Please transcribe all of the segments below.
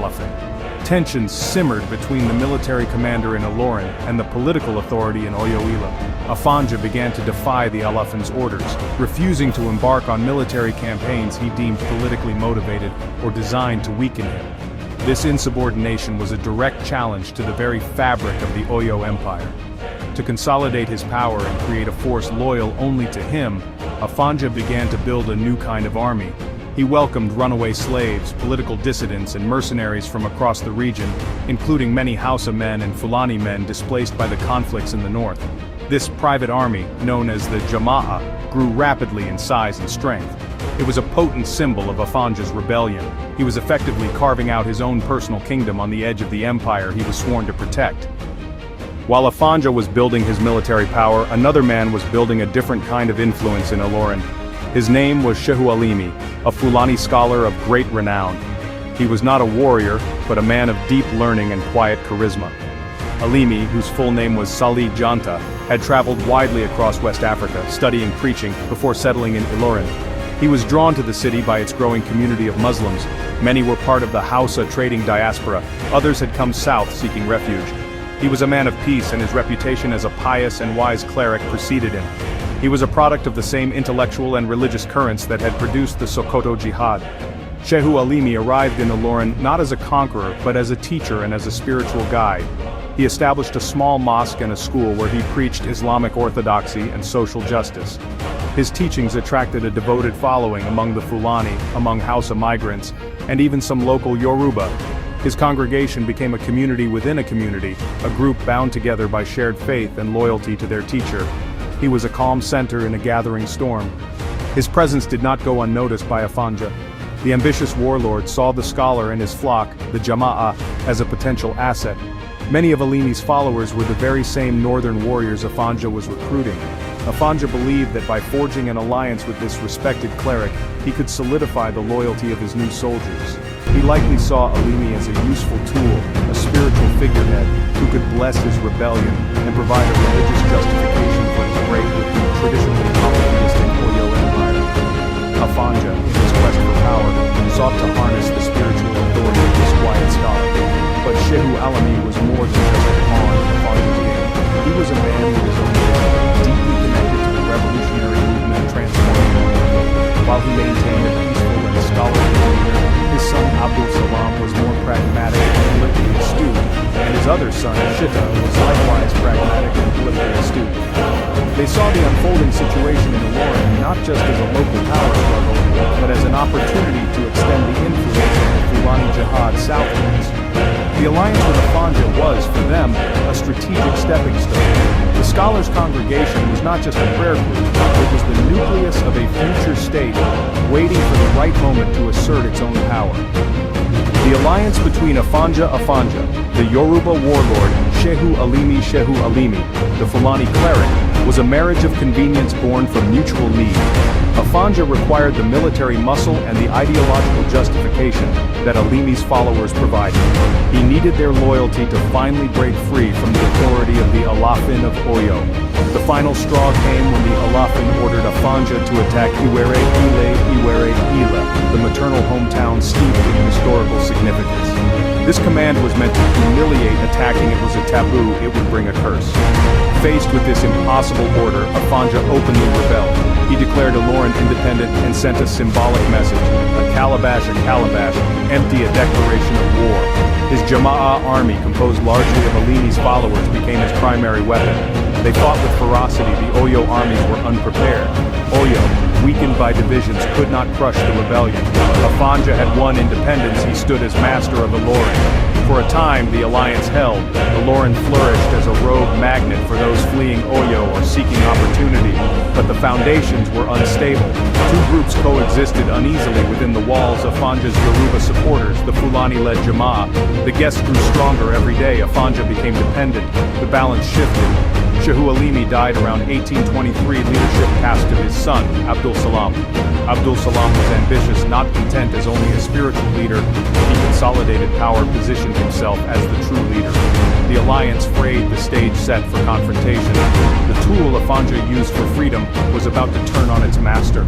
Alaafin. Tensions simmered between the military commander in Ilorin and the political authority in Oyo. Afonja began to defy the Alaafin's orders, refusing to embark on military campaigns he deemed politically motivated or designed to weaken him. This insubordination was a direct challenge to the very fabric of the Oyo Empire. To consolidate his power and create a force loyal only to him, Afonja began to build a new kind of army. He welcomed runaway slaves, political dissidents, and mercenaries from across the region, including many Hausa men and Fulani men displaced by the conflicts in the north. This private army, known as the Jama'a, grew rapidly in size and strength. It was a potent symbol of Afonja's rebellion. He was effectively carving out his own personal kingdom on the edge of the empire he was sworn to protect. While Afonja was building his military power, another man was building a different kind of influence in Ilorin. His name was Shehu Alimi, a Fulani scholar of great renown. He was not a warrior, but a man of deep learning and quiet charisma. Alimi, whose full name was Salih Janta, had traveled widely across West Africa, studying preaching, before settling in Ilorin. He was drawn to the city by its growing community of Muslims. Many were part of the Hausa trading diaspora, others had come south seeking refuge. He was a man of peace, and his reputation as a pious and wise cleric preceded him. He was a product of the same intellectual and religious currents that had produced the Sokoto Jihad. Shehu Alimi arrived in Ilorin not as a conqueror, but as a teacher and as a spiritual guide. He established a small mosque and a school where he preached Islamic orthodoxy and social justice. His teachings attracted a devoted following among the Fulani, among Hausa migrants, and even some local Yoruba. His congregation became a community within a community, a group bound together by shared faith and loyalty to their teacher. He was a calm center in a gathering storm. His presence did not go unnoticed by Afonja. The ambitious warlord saw the scholar and his flock, the Jama'a, as a potential asset. Many of Alimi's followers were the very same northern warriors Afonja was recruiting. Afonja believed that by forging an alliance with this respected cleric, he could solidify the loyalty of his new soldiers. He likely saw Alimi as a useful tool, a spiritual figurehead, who could bless his rebellion and provide a religious justification for his break with the traditionally polytheistic Oyo Empire. Afonja, in his quest for power, sought to harness the spiritual authority of this quiet scholar. But Shehu Alimi was more than just a pawn in Afonja's game. He was a man who was deeply connected to the revolutionary movement transforming the world. While he maintained a peaceful and scholarly leader, his son Abdul Salam was more pragmatic and politically astute, and his other son, Shitta, was likewise pragmatic and politically astute. They saw the unfolding situation in Ilorin not just as a local power struggle, but as an opportunity to extend the influence of the Fulani Jihad southwards. The alliance with Afonja was, for them, a strategic stepping stone. The scholars' congregation was not just a prayer group, it was the nucleus of a future state, waiting for the right moment to assert its own power. The alliance between Afonja, the Yoruba warlord, Shehu Alimi, the Fulani cleric, was a marriage of convenience born from mutual need. Afonja required the military muscle and the ideological justification that Alimi's followers provided. He needed their loyalty to finally break free from the authority of the Alaafin of Oyo. The final straw came when the Alaafin ordered Afonja to attack Iwere Ile, the maternal hometown steeped in historical significance. This command was meant to humiliate. Attacking it was a taboo, it would bring a curse. Faced with this impossible order, Afonja openly rebelled. He declared Ilorin independent and sent a symbolic message, a calabash, empty a declaration of war. His Jama'a army, composed largely of Alimi's followers, became his primary weapon. They fought with ferocity. The Oyo armies were unprepared. Oyo, weakened by divisions, could not crush the rebellion. Afonja had won independence. He stood as master of Ilorin. For a time, the alliance held. Ilorin flourished as a rogue magnet for those fleeing Oyo or seeking opportunity, but the foundations were unstable. Two groups coexisted uneasily within the walls. Afonja's Yoruba supporters, the Fulani-led Jama'a. The guests grew stronger every day. Afonja became dependent. The balance shifted. Shehu Alimi died around 1823, leadership passed to his son, Abdul Salam. Abdul Salam was ambitious, not content as only a spiritual leader. He consolidated power, positioned himself as the true leader. The alliance frayed, the stage set for confrontation. The tool Afonja used for freedom was about to turn on its master.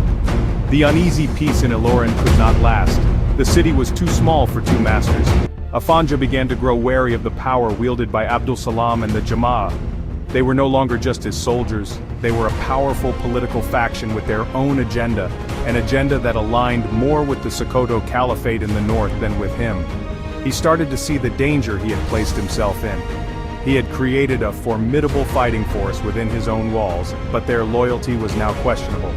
The uneasy peace in Ilorin could not last. The city was too small for two masters. Afonja began to grow wary of the power wielded by Abdul Salam and the Jama'ah. They were no longer just his soldiers, they were a powerful political faction with their own agenda, an agenda that aligned more with the Sokoto Caliphate in the north than with him. He started to see the danger he had placed himself in. He had created a formidable fighting force within his own walls, but their loyalty was now questionable.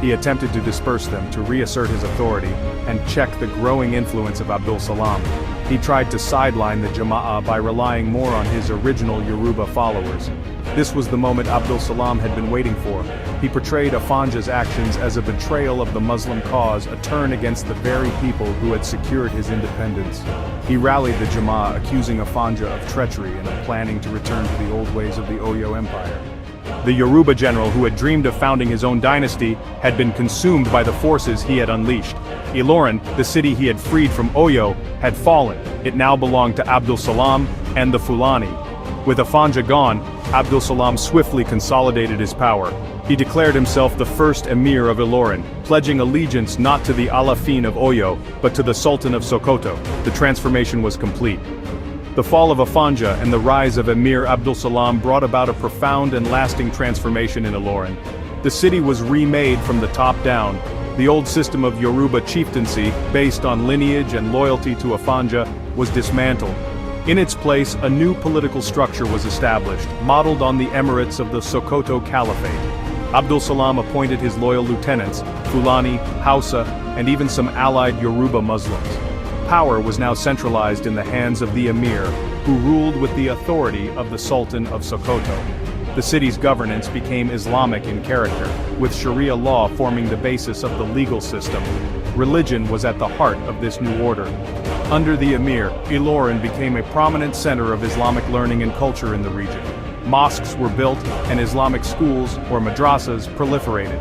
He attempted to disperse them to reassert his authority and check the growing influence of Abdul Salam. He tried to sideline the Jama'ah by relying more on his original Yoruba followers. This was the moment Abdul Salam had been waiting for. He portrayed Afonja's actions as a betrayal of the Muslim cause, a turn against the very people who had secured his independence. He rallied the Jama'ah, accusing Afonja of treachery and of planning to return to the old ways of the Oyo Empire. The Yoruba general who had dreamed of founding his own dynasty had been consumed by the forces he had unleashed. Ilorin, the city he had freed from Oyo, had fallen. It now belonged to Abdul Salam and the Fulani. With Afonja gone, Abdul Salam swiftly consolidated his power. He declared himself the first emir of Ilorin, pledging allegiance not to the Alaafin of Oyo, but to the Sultan of Sokoto. The transformation was complete. The fall of Afonja and the rise of Emir Abdul Salam brought about a profound and lasting transformation in Ilorin. The city was remade from the top down. The old system of Yoruba chieftaincy, based on lineage and loyalty to Afonja, was dismantled. In its place, a new political structure was established, modeled on the emirates of the Sokoto Caliphate. Abdul Salam appointed his loyal lieutenants, Fulani, Hausa, and even some allied Yoruba Muslims. Power was now centralized in the hands of the emir, who ruled with the authority of the Sultan of Sokoto. The city's governance became Islamic in character, with Sharia law forming the basis of the legal system. Religion was at the heart of this new order. Under the emir, Ilorin became a prominent center of Islamic learning and culture in the region. Mosques were built, and Islamic schools, or madrasas, proliferated.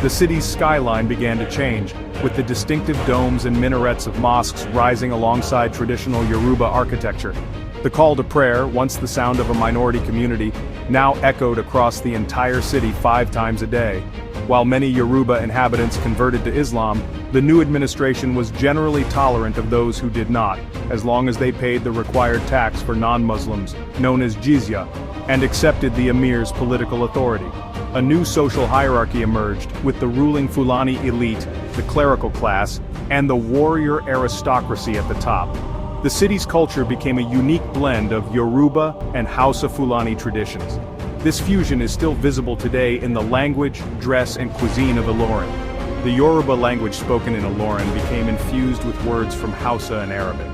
The city's skyline began to change, with the distinctive domes and minarets of mosques rising alongside traditional Yoruba architecture. The call to prayer, once the sound of a minority community, now echoed across the entire city 5 times a day. While many Yoruba inhabitants converted to Islam, the new administration was generally tolerant of those who did not, as long as they paid the required tax for non-Muslims, known as jizya, and accepted the emir's political authority. A new social hierarchy emerged, with the ruling Fulani elite, the clerical class, and the warrior aristocracy at the top. The city's culture became a unique blend of Yoruba and Hausa Fulani traditions. This fusion is still visible today in the language, dress, and cuisine of Ilorin. The Yoruba language spoken in Ilorin became infused with words from Hausa and Arabic.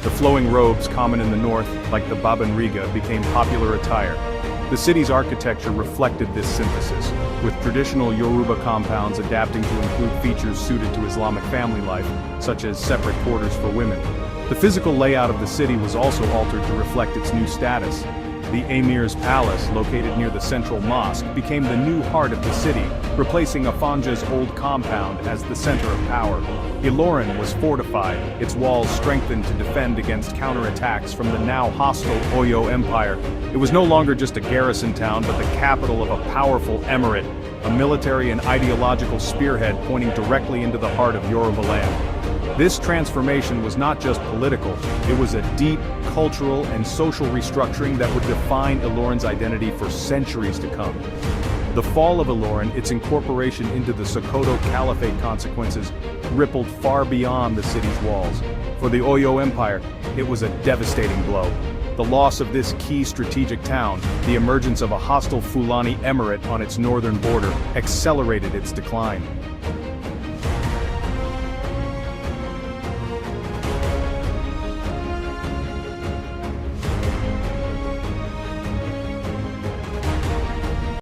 The flowing robes common in the north, like the Babanriga, became popular attire. The city's architecture reflected this synthesis, with traditional Yoruba compounds adapting to include features suited to Islamic family life, such as separate quarters for women. The physical layout of the city was also altered to reflect its new status. The Emir's Palace, located near the central mosque, became the new heart of the city, replacing Afonja's old compound as the center of power. Ilorin was fortified, its walls strengthened to defend against counterattacks from the now hostile Oyo Empire. It was no longer just a garrison town, but the capital of a powerful emirate, a military and ideological spearhead pointing directly into the heart of Yoruba land. This transformation was not just political, it was a deep cultural and social restructuring that would define Ilorin's identity for centuries to come. The fall of Ilorin, its incorporation into the Sokoto Caliphate consequences, rippled far beyond the city's walls. For the Oyo Empire, it was a devastating blow. The loss of this key strategic town, the emergence of a hostile Fulani emirate on its northern border, accelerated its decline.